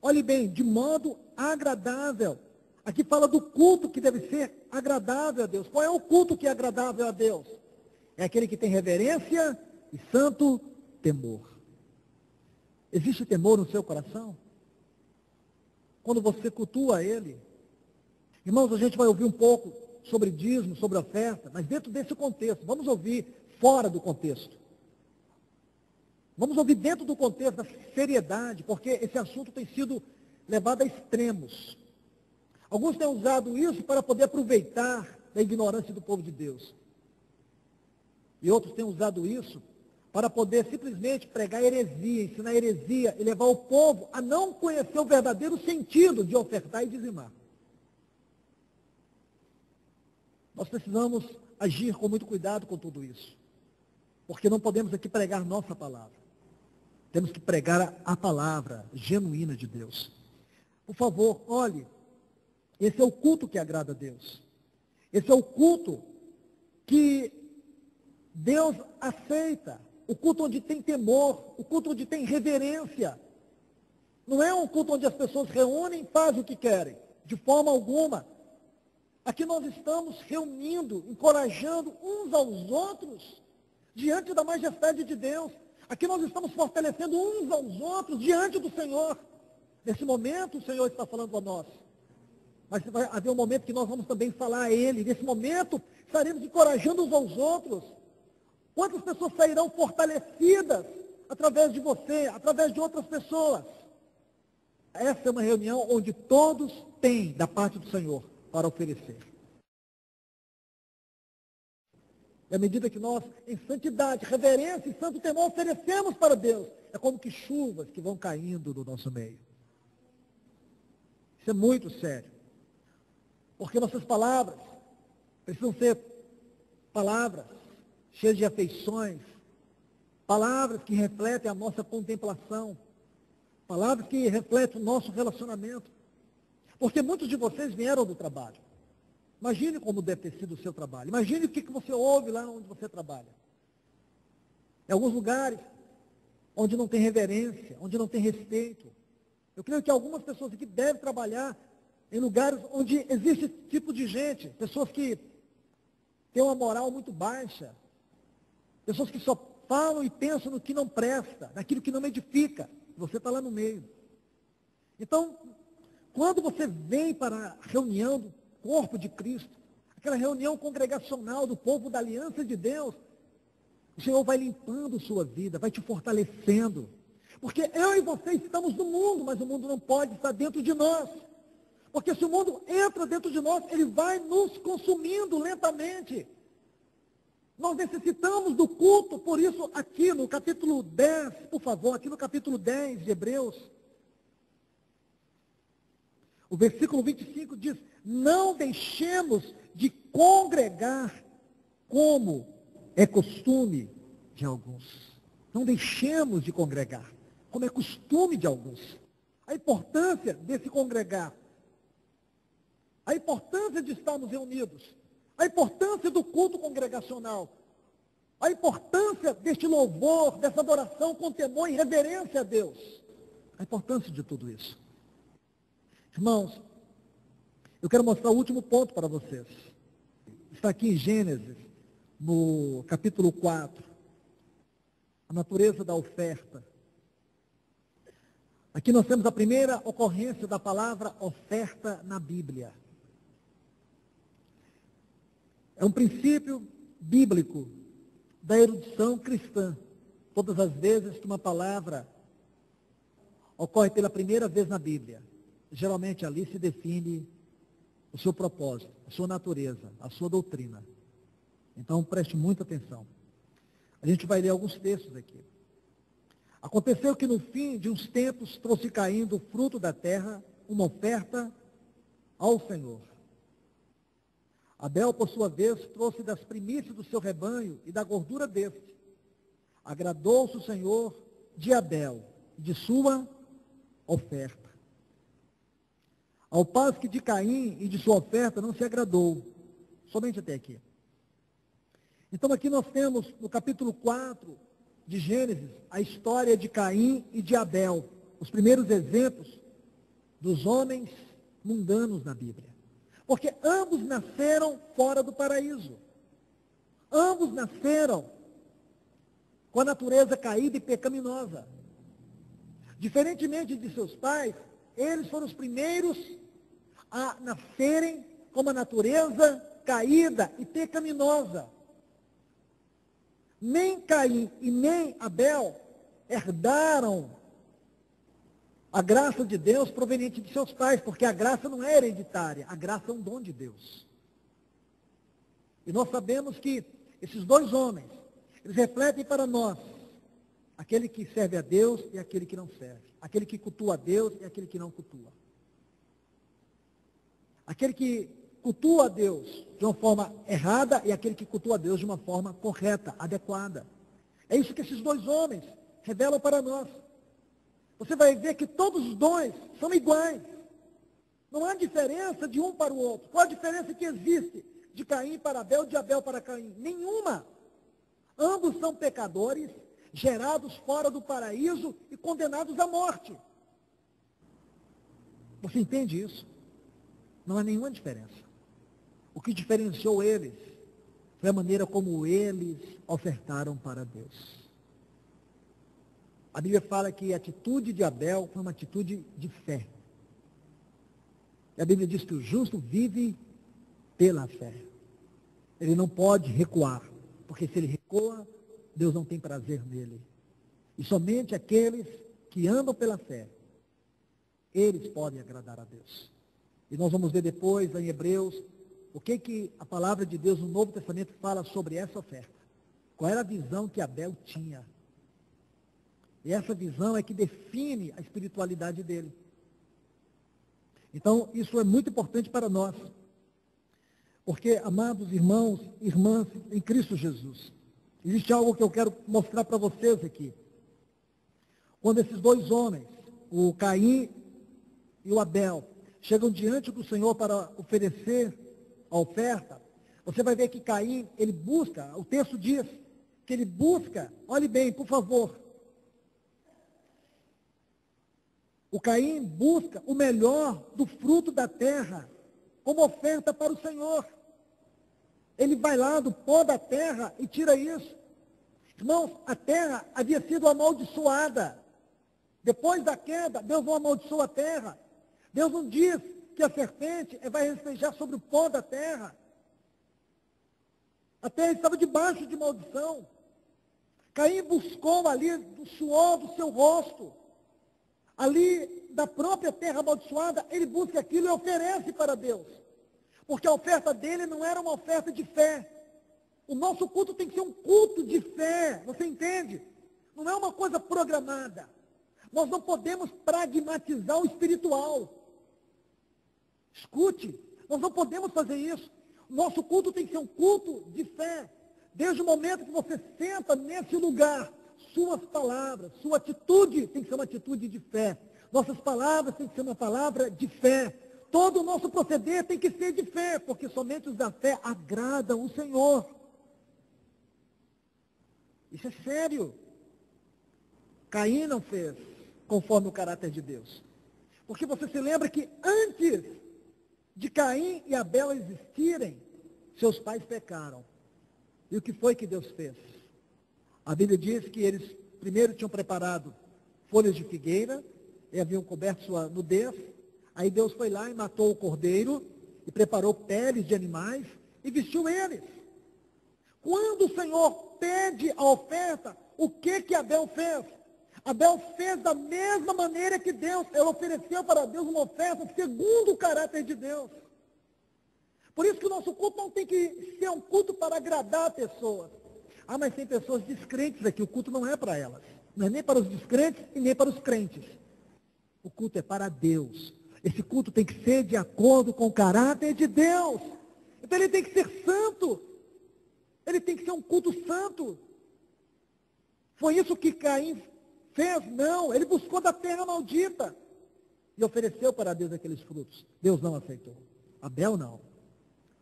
Olhe bem, de modo agradável. Aqui fala do culto que deve ser agradável a Deus. Qual é o culto que é agradável a Deus? É aquele que tem reverência e santo temor. Existe temor no seu coração? Quando você cultua Ele? Irmãos, a gente vai ouvir um pouco sobre dízimo, sobre oferta, mas dentro desse contexto. Vamos ouvir fora do contexto. Vamos ouvir dentro do contexto da seriedade, porque esse assunto tem sido levado a extremos. Alguns têm usado isso para poder aproveitar da ignorância do povo de Deus. E outros têm usado isso para poder simplesmente pregar heresia, ensinar heresia e levar o povo a não conhecer o verdadeiro sentido de ofertar e dizimar. Nós precisamos agir com muito cuidado com tudo isso. Porque não podemos aqui pregar nossa palavra. Temos que pregar a palavra genuína de Deus. Por favor, olhe, esse é o culto que agrada a Deus. Esse é o culto que Deus aceita. O culto onde tem temor, o culto onde tem reverência. Não é um culto onde as pessoas reúnem e fazem o que querem, de forma alguma. Aqui nós estamos reunindo, encorajando uns aos outros, diante da majestade de Deus. Aqui nós estamos fortalecendo uns aos outros, diante do Senhor. Nesse momento o Senhor está falando a nós. Mas vai haver um momento que nós vamos também falar a Ele. Nesse momento, estaremos encorajando uns aos outros. Quantas pessoas sairão fortalecidas através de você, através de outras pessoas? Essa é uma reunião onde todos têm da parte do Senhor para oferecer. E à medida que nós, em santidade, reverência e santo temor, oferecemos para Deus, é como que chuvas que vão caindo no nosso meio. Isso é muito sério. Porque nossas palavras precisam ser palavras cheias de afeições, palavras que refletem a nossa contemplação, palavras que refletem o nosso relacionamento. Porque muitos de vocês vieram do trabalho. Imagine como deve ter sido o seu trabalho. Imagine o que você ouve lá onde você trabalha. Em alguns lugares onde não tem reverência, onde não tem respeito. Eu creio que algumas pessoas aqui devem trabalhar em lugares onde existe esse tipo de gente. Pessoas que têm uma moral muito baixa. Pessoas que só falam e pensam no que não presta, naquilo que não edifica. Você está lá no meio. Então, quando você vem para a reunião do corpo de Cristo, aquela reunião congregacional do povo da aliança de Deus, o Senhor vai limpando sua vida, vai te fortalecendo. Porque eu e você estamos no mundo, mas o mundo não pode estar dentro de nós. Porque se o mundo entra dentro de nós, ele vai nos consumindo lentamente. Nós necessitamos do culto, por isso aqui no capítulo 10, por favor, aqui no capítulo 10 de Hebreus, o versículo 25 diz, não deixemos de congregar como é costume de alguns. Não deixemos de congregar, como é costume de alguns. A importância desse congregar, a importância de estarmos reunidos, a importância do culto congregacional, a importância deste louvor, dessa adoração com temor e reverência a Deus. A importância de tudo isso. Irmãos, eu quero mostrar o último ponto para vocês. Está aqui em Gênesis, no capítulo 4, a natureza da oferta. Aqui nós temos a primeira ocorrência da palavra oferta na Bíblia. É um princípio bíblico da erudição cristã. Todas as vezes que uma palavra ocorre pela primeira vez na Bíblia, geralmente ali se define o seu propósito, a sua natureza, a sua doutrina. Então preste muita atenção. A gente vai ler alguns textos aqui. Aconteceu que no fim de uns tempos trouxe Caim do fruto da terra uma oferta ao Senhor. Abel, por sua vez, trouxe das primícias do seu rebanho e da gordura deste. Agradou-se o Senhor de Abel e de sua oferta. Ao passo que de Caim e de sua oferta não se agradou. Somente até aqui. Então aqui nós temos no capítulo 4 de Gênesis a história de Caim e de Abel. Os primeiros exemplos dos homens mundanos na Bíblia. Porque ambos nasceram fora do paraíso. Ambos nasceram com a natureza caída e pecaminosa. Diferentemente de seus pais, eles foram os primeiros a nascerem com uma natureza caída e pecaminosa. Nem Caim e nem Abel herdaram a graça de Deus proveniente de seus pais, porque a graça não é hereditária, a graça é um dom de Deus. E nós sabemos que esses dois homens, eles refletem para nós aquele que serve a Deus e aquele que não serve. Aquele que cultua a Deus e aquele que não cultua. Aquele que cultua a Deus de uma forma errada e aquele que cultua a Deus de uma forma correta, adequada. É isso que esses dois homens revelam para nós. Você vai ver que todos os dons são iguais. Não há diferença de um para o outro. Qual a diferença que existe de Caim para Abel, de Abel para Caim? Nenhuma. Ambos são pecadores, gerados fora do paraíso e condenados à morte. Você entende isso? Não há nenhuma diferença. O que diferenciou eles foi a maneira como eles ofertaram para Deus. A Bíblia fala que a atitude de Abel foi uma atitude de fé. E a Bíblia diz que o justo vive pela fé. Ele não pode recuar, porque se ele recua, Deus não tem prazer nele. E somente aqueles que andam pela fé, eles podem agradar a Deus. E nós vamos ver depois, em Hebreus, o que a palavra de Deus no Novo Testamento fala sobre essa oferta. Qual era a visão que Abel tinha? E essa visão é que define a espiritualidade dele. Então, isso é muito importante para nós. Porque, amados irmãos e irmãs em Cristo Jesus, Existe algo que eu quero mostrar para vocês aqui. Quando esses dois homens, o Caim e o Abel, chegam diante do Senhor para oferecer a oferta, você vai ver que Caim, ele busca, o texto diz, que ele busca, olhe bem, por favor, o Caim busca o melhor do fruto da terra, como oferta para o Senhor. Ele vai lá do pó da terra e tira isso. Irmãos, a terra havia sido amaldiçoada. Depois da queda, Deus não amaldiçoou a terra. Deus não diz que a serpente vai restejar sobre o pó da terra. A terra estava debaixo de maldição. Caim buscou ali do suor do seu rosto. Ali, da própria terra amaldiçoada, ele busca aquilo e oferece para Deus. Porque a oferta dele não era uma oferta de fé. O nosso culto tem que ser um culto de fé, você entende? Não é uma coisa programada. Nós não podemos pragmatizar o espiritual. Escute, nós não podemos fazer isso. O nosso culto tem que ser um culto de fé. Desde o momento que você senta nesse lugar, suas palavras, sua atitude tem que ser uma atitude de fé. Nossas palavras têm que ser uma palavra de fé. Todo o nosso proceder tem que ser de fé, porque somente os da fé agradam o Senhor. Isso é sério. Caim não fez conforme o caráter de Deus. Porque você se lembra que antes de Caim e Abel existirem, seus pais pecaram. E o que foi que Deus fez? A Bíblia diz que eles primeiro tinham preparado folhas de figueira, e haviam coberto sua nudez. Aí Deus foi lá e matou o cordeiro, e preparou peles de animais, e vestiu eles. Quando o Senhor pede a oferta, o que Abel fez? Abel fez da mesma maneira que Deus. Ele ofereceu para Deus uma oferta segundo o caráter de Deus. Por isso que o nosso culto não tem que ser um culto para agradar pessoas. Ah, mas tem pessoas descrentes aqui, o culto não é para elas. Não é nem para os descrentes e nem para os crentes. O culto é para Deus. Esse culto tem que ser de acordo com o caráter de Deus. Então ele tem que ser santo. Ele tem que ser um culto santo. Foi isso que Caim fez? Não, ele buscou da terra maldita e ofereceu para Deus aqueles frutos. Deus não aceitou. Abel não.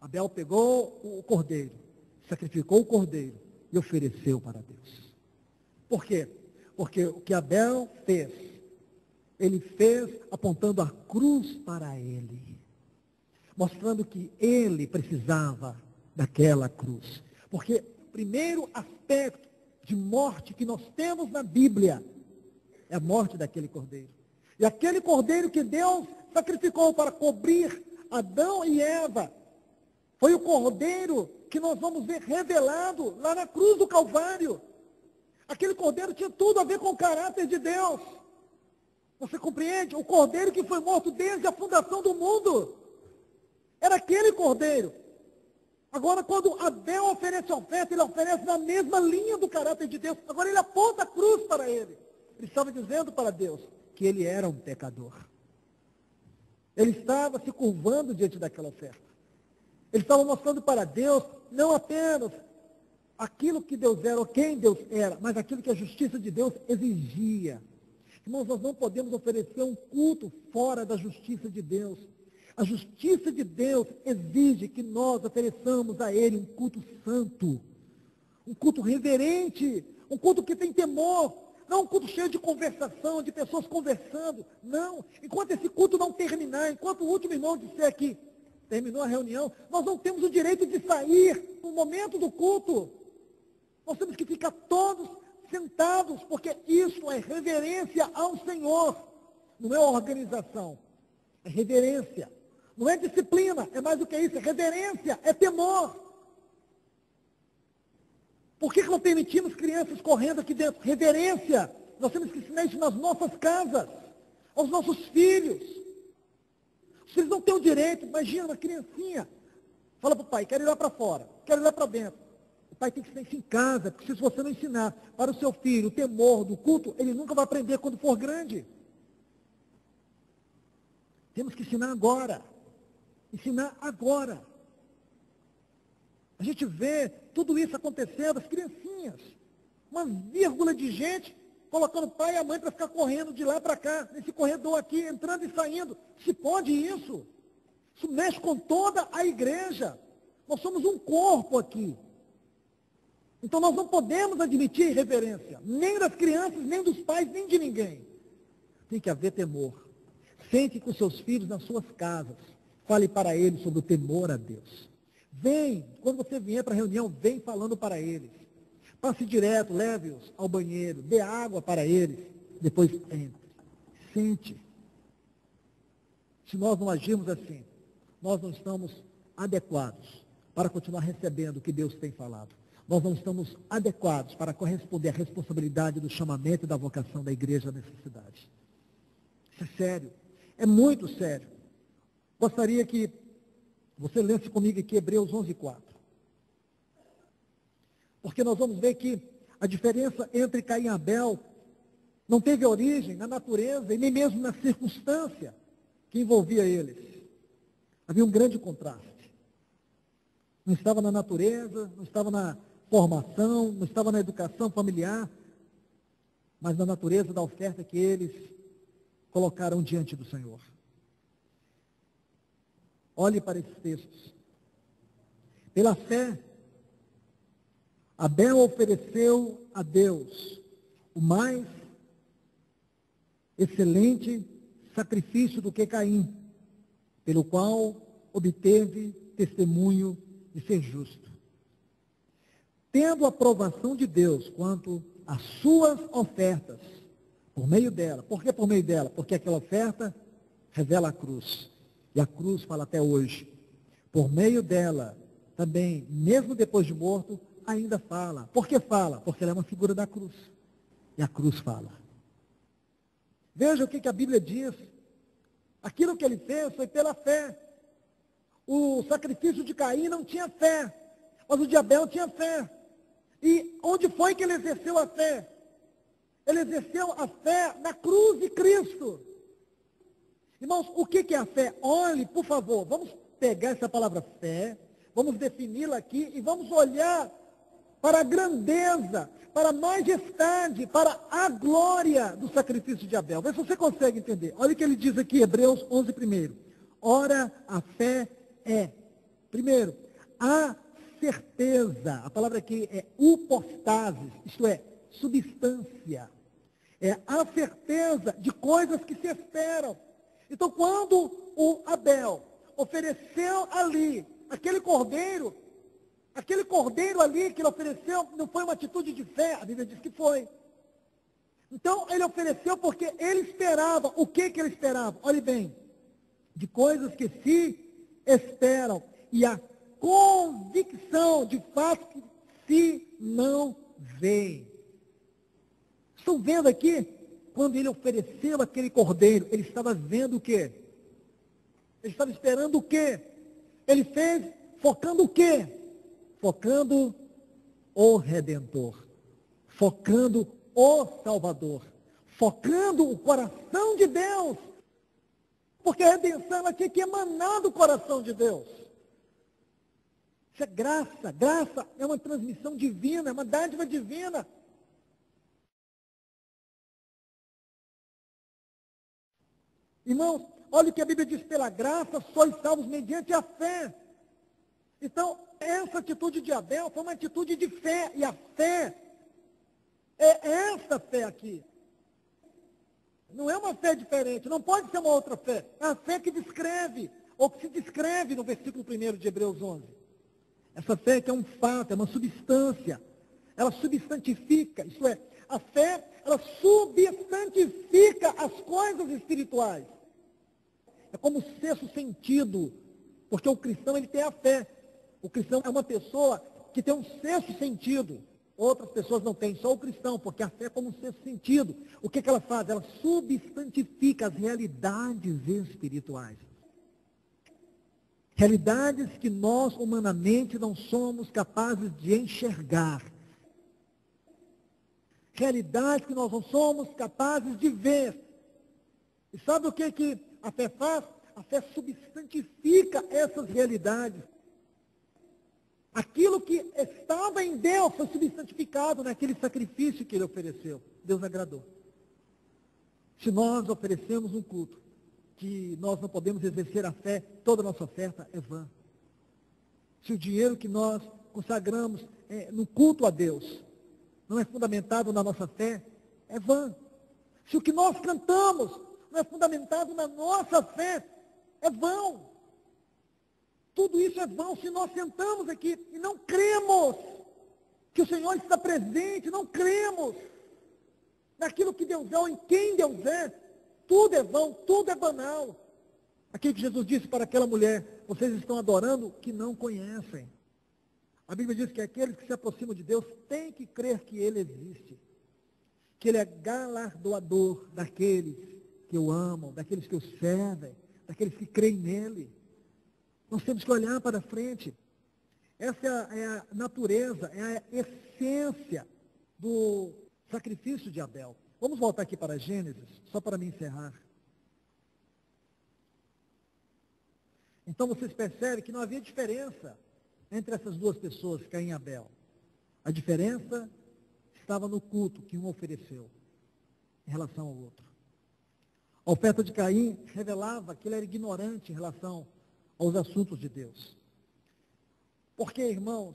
Abel pegou o cordeiro, sacrificou o cordeiro e ofereceu para Deus. Por quê? Porque o que Abel fez, ele fez apontando a cruz para ele, mostrando que ele precisava daquela cruz. Porque o primeiro aspecto de morte que nós temos na Bíblia é a morte daquele cordeiro. E aquele cordeiro que Deus sacrificou para cobrir Adão e Eva, foi o cordeiro que nós vamos ver revelado lá na cruz do Calvário. Aquele cordeiro tinha tudo a ver com o caráter de Deus. Você compreende? O cordeiro que foi morto desde a fundação do mundo. Era aquele cordeiro. Agora, quando Abel oferece a oferta, ele oferece na mesma linha do caráter de Deus. Agora ele aponta a cruz para ele. Ele estava dizendo para Deus que ele era um pecador. Ele estava se curvando diante daquela oferta. Ele estava mostrando para Deus não apenas aquilo que Deus era ou quem Deus era, mas aquilo que a justiça de Deus exigia. Irmãos, nós não podemos oferecer um culto fora da justiça de Deus. A justiça de Deus exige que nós ofereçamos a Ele um culto santo, um culto reverente, um culto que tem temor, não um culto cheio de conversação, de pessoas conversando, não. Enquanto esse culto não terminar, enquanto o último irmão disser que terminou a reunião, nós não temos o direito de sair no momento do culto. Nós temos que ficar todos sentados, porque isso é reverência ao Senhor, não é organização, é reverência. Não é disciplina, é mais do que isso, é reverência, é temor. Por que não permitimos crianças correndo aqui dentro? Reverência. Nós temos que ensinar isso nas nossas casas, aos nossos filhos. Os filhos não têm o direito, imagina uma criancinha, fala para o pai, quero ir lá para fora, quero ir lá para dentro. O pai tem que ensinar isso em casa, porque se você não ensinar para o seu filho o temor do culto, ele nunca vai aprender quando for grande. Temos que ensinar agora. Ensinar agora. A gente vê tudo isso acontecendo, as criancinhas. criancinhas. Uma vírgula de gente colocando o pai e a mãe para ficar correndo de lá para cá, nesse corredor aqui, entrando e saindo. Se pode isso? Isso mexe com toda a igreja. Nós somos um corpo aqui. Então nós não podemos admitir irreverência, nem das crianças, nem dos pais, nem de ninguém. Tem que haver temor. Sente com seus filhos nas suas casas. Fale para eles sobre o temor a Deus. Vem, quando você vier para a reunião, vem falando para eles. Passe direto, leve-os ao banheiro, dê água para eles, depois entre. Sente. Se nós não agirmos assim, nós não estamos adequados para continuar recebendo o que Deus tem falado. Nós não estamos adequados para corresponder à responsabilidade do chamamento e da vocação da igreja nessa cidade. Isso é sério, é muito sério. Gostaria que você lesse comigo aqui Hebreus 11:4. Porque nós vamos ver que a diferença entre Caim e Abel não teve origem na natureza e nem mesmo na circunstância que envolvia eles. Havia um grande contraste. Não estava na natureza, não estava na formação, não estava na educação familiar, mas na natureza da oferta que eles colocaram diante do Senhor. Olhe para esses textos. Pela fé, Abel ofereceu a Deus o mais excelente sacrifício do que Caim, pelo qual obteve testemunho de ser justo. Tendo a aprovação de Deus quanto às suas ofertas, por meio dela. Por que por meio dela? Porque aquela oferta revela a cruz. E a cruz fala até hoje. Por meio dela, também, mesmo depois de morto, ainda fala. Por que fala? Porque ela é uma figura da cruz. E a cruz fala. Veja o que a Bíblia diz. Aquilo que ele fez foi pela fé. O sacrifício de Caim não tinha fé, mas o de Abel tinha fé. E onde foi que ele exerceu a fé? Ele exerceu a fé na cruz de Cristo. Irmãos, o que é a fé? Olhe, por favor, vamos pegar essa palavra fé, vamos defini-la aqui e vamos olhar para a grandeza, para a majestade, para a glória do sacrifício de Abel. Vê se você consegue entender. Olha o que ele diz aqui, Hebreus 11, primeiro. Ora, a fé é, primeiro, a certeza. A palavra aqui é upostasis, isto é, substância. É a certeza de coisas que se esperam. Então, quando o Abel ofereceu ali aquele cordeiro ali que ele ofereceu não foi uma atitude de fé, a Bíblia diz que foi. Então, ele ofereceu porque ele esperava. O que ele esperava? Olhe bem, de coisas que se esperam. E a convicção de fato que se não vê. Estão vendo aqui? Quando ele ofereceu aquele cordeiro, ele estava vendo o quê? Ele estava esperando o quê? Ele fez focando o quê? Focando o Redentor. Focando o Salvador. Focando o coração de Deus. Porque a redenção ela tinha que emanar do coração de Deus. Isso é graça. Graça é uma transmissão divina, é uma dádiva divina. Irmãos, olha o que a Bíblia diz, pela graça sois salvos mediante a fé. Então, essa atitude de Abel foi uma atitude de fé, e a fé é essa fé aqui. Não é uma fé diferente, não pode ser uma outra fé. É a fé que descreve, ou que se descreve no versículo 1 de Hebreus 11. Essa fé que é um fato, é uma substância. Ela substantifica, isto é, a fé, ela substantifica as coisas espirituais. É como sexto sentido, porque o cristão ele tem a fé. O cristão é uma pessoa que tem um sexto sentido. Outras pessoas não têm, só o cristão, porque a fé é como um sexto sentido. O que ela faz? Ela substantifica as realidades espirituais. Realidades que nós, humanamente, não somos capazes de enxergar. Realidades que nós não somos capazes de ver. E sabe o que a fé faz? A fé substantifica essas realidades. Aquilo que estava em Deus foi substantificado naquele sacrifício que ele ofereceu. Deus agradou. Se nós oferecemos um culto que nós não podemos exercer a fé, toda a nossa oferta é vã. Se o dinheiro que nós consagramos no culto a Deus não é fundamentado na nossa fé, é vã. Se o que nós cantamos não é fundamentado na nossa fé, é vão. Tudo isso é vão se nós sentamos aqui e não cremos que o Senhor está presente, não cremos naquilo que Deus é ou em quem Deus é. Tudo é vão, tudo é banal. Aquilo que Jesus disse para aquela mulher: vocês estão adorando o que não conhecem. A Bíblia diz que aqueles que se aproximam de Deus têm que crer que Ele existe, que Ele é galardoador daqueles que o amam, daqueles que o servem, daqueles que creem nele. Nós temos que olhar para frente. Essa é a natureza, é a essência do sacrifício de Abel. Vamos voltar aqui para Gênesis, só para me encerrar. Então vocês percebem que não havia diferença entre essas duas pessoas, Caim e Abel. A diferença estava no culto que um ofereceu em relação ao outro. A oferta de Caim revelava que ele era ignorante em relação aos assuntos de Deus. Porque, irmãos,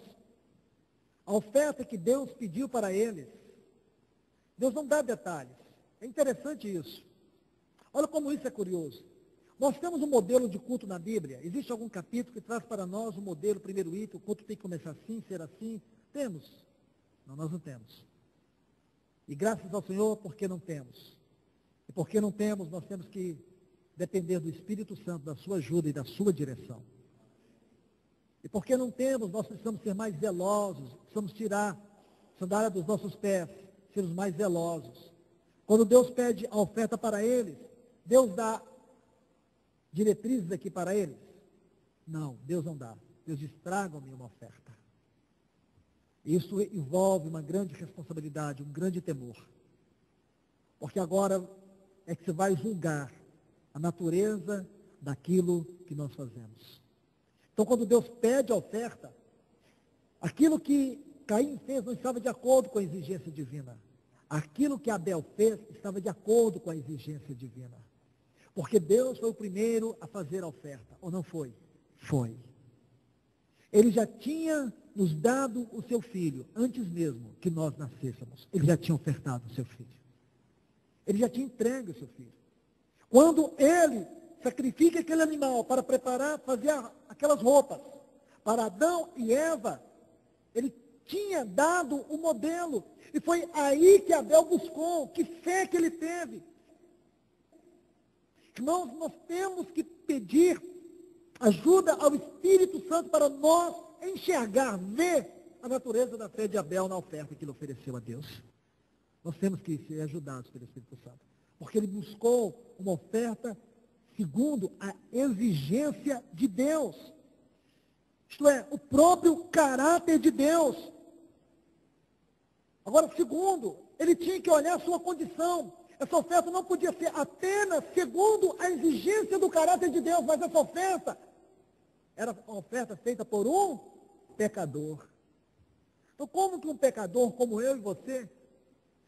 a oferta que Deus pediu para eles, Deus não dá detalhes. É interessante isso. Olha como isso é curioso. Nós temos um modelo de culto na Bíblia. Existe algum capítulo que traz para nós um modelo, primeiro item, o culto tem que começar assim, ser assim? Temos. Não, nós não temos. E graças ao Senhor, porque não temos. E porque não temos, nós temos que depender do Espírito Santo, da sua ajuda e da sua direção. E porque não temos, nós precisamos ser mais zelosos, precisamos tirar a sandália dos nossos pés, sermos mais zelosos. Quando Deus pede a oferta para eles, Deus dá diretrizes aqui para eles? Não, Deus não dá. Deus diz: tragam-me uma oferta. Isso envolve uma grande responsabilidade, um grande temor. Porque agora é que você vai julgar a natureza daquilo que nós fazemos. Então, quando Deus pede a oferta, aquilo que Caim fez não estava de acordo com a exigência divina. Aquilo que Abel fez estava de acordo com a exigência divina. Porque Deus foi o primeiro a fazer a oferta, ou não foi? Foi. Ele já tinha nos dado o seu filho, antes mesmo que nós nascêssemos. Ele já tinha ofertado o seu filho. Ele já tinha entregue o seu filho. Quando ele sacrifica aquele animal para preparar, fazer aquelas roupas para Adão e Eva, ele tinha dado o modelo. E foi aí que Abel buscou, que fé que ele teve. Nós temos que pedir ajuda ao Espírito Santo para nós enxergar, ver a natureza da fé de Abel na oferta que ele ofereceu a Deus. Nós temos que ser ajudados pelo Espírito Santo. Porque ele buscou uma oferta segundo a exigência de Deus. Isto é, o próprio caráter de Deus. Agora, segundo, ele tinha que olhar a sua condição. Essa oferta não podia ser apenas segundo a exigência do caráter de Deus, mas essa oferta era uma oferta feita por um pecador. Então, como que um pecador como eu e você,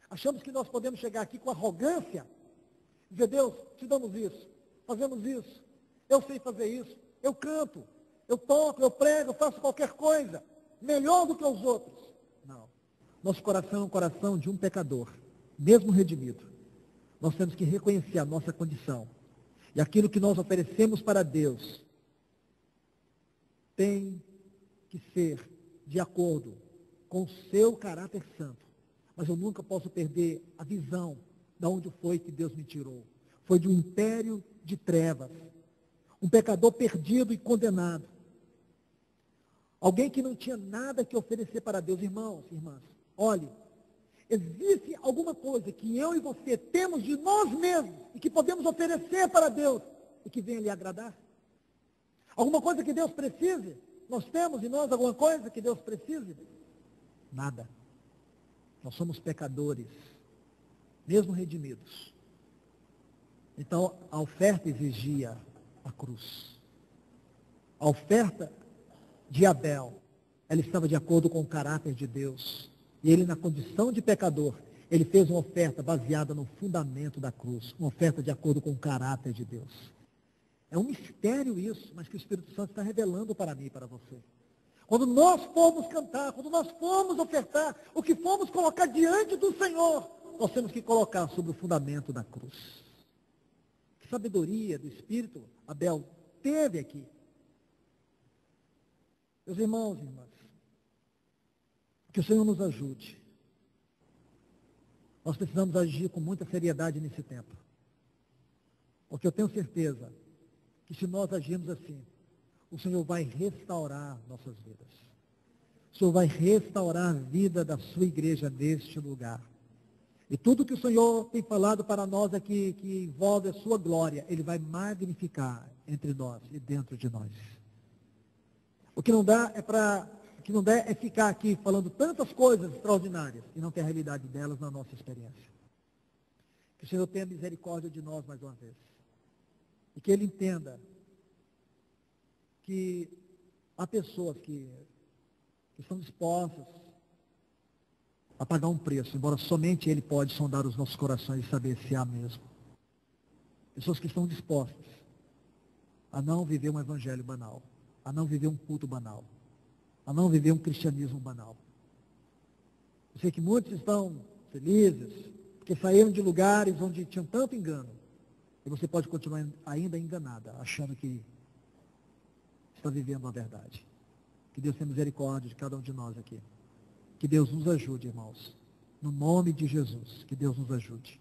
achamos que nós podemos chegar aqui com arrogância, dizer: Deus, te damos isso, fazemos isso, eu sei fazer isso, eu canto, eu toco, eu prego, eu faço qualquer coisa, melhor do que os outros. Não. Nosso coração é um coração de um pecador, mesmo redimido. Nós temos que reconhecer a nossa condição. E aquilo que nós oferecemos para Deus tem que ser de acordo com o seu caráter santo. Mas eu nunca posso perder a visão de onde foi que Deus me tirou. Foi de um império de trevas. Um pecador perdido e condenado. Alguém que não tinha nada que oferecer para Deus. Irmãos, irmãs, olhe, existe alguma coisa que eu e você temos de nós mesmos e que podemos oferecer para Deus e que venha lhe agradar? Alguma coisa que Deus precise? Nós temos em nós alguma coisa que Deus precise? Nada. Nós somos pecadores, mesmo redimidos. Então, a oferta exigia a cruz. A oferta de Abel ela estava de acordo com o caráter de Deus. E ele, na condição de pecador, ele fez uma oferta baseada no fundamento da cruz, uma oferta de acordo com o caráter de Deus. É um mistério isso, mas que o Espírito Santo está revelando para mim e para você. Quando nós formos cantar, quando nós formos ofertar, o que formos colocar diante do Senhor, nós temos que colocar sobre o fundamento da cruz. Que sabedoria do Espírito Abel teve aqui. Meus irmãos e irmãs, que o Senhor nos ajude. Nós precisamos agir com muita seriedade nesse tempo. Porque eu tenho certeza que se nós agirmos assim, o Senhor vai restaurar nossas vidas. O Senhor vai restaurar a vida da sua igreja neste lugar. E tudo que o Senhor tem falado para nós aqui, que envolve a sua glória, Ele vai magnificar entre nós e dentro de nós. O que não dá é ficar aqui falando tantas coisas extraordinárias e não ter a realidade delas na nossa experiência. Que o Senhor tenha misericórdia de nós mais uma vez. E que Ele entenda que há pessoas que estão dispostas a pagar um preço, embora somente Ele pode sondar os nossos corações e saber se há mesmo. Pessoas que estão dispostas a não viver um evangelho banal, a não viver um culto banal, a não viver um cristianismo banal. Eu sei que muitos estão felizes, porque saíram de lugares onde tinham tanto engano, e você pode continuar ainda enganada, achando que está vivendo a verdade. Que Deus tenha misericórdia de cada um de nós aqui. Que Deus nos ajude, irmãos. No nome de Jesus, que Deus nos ajude.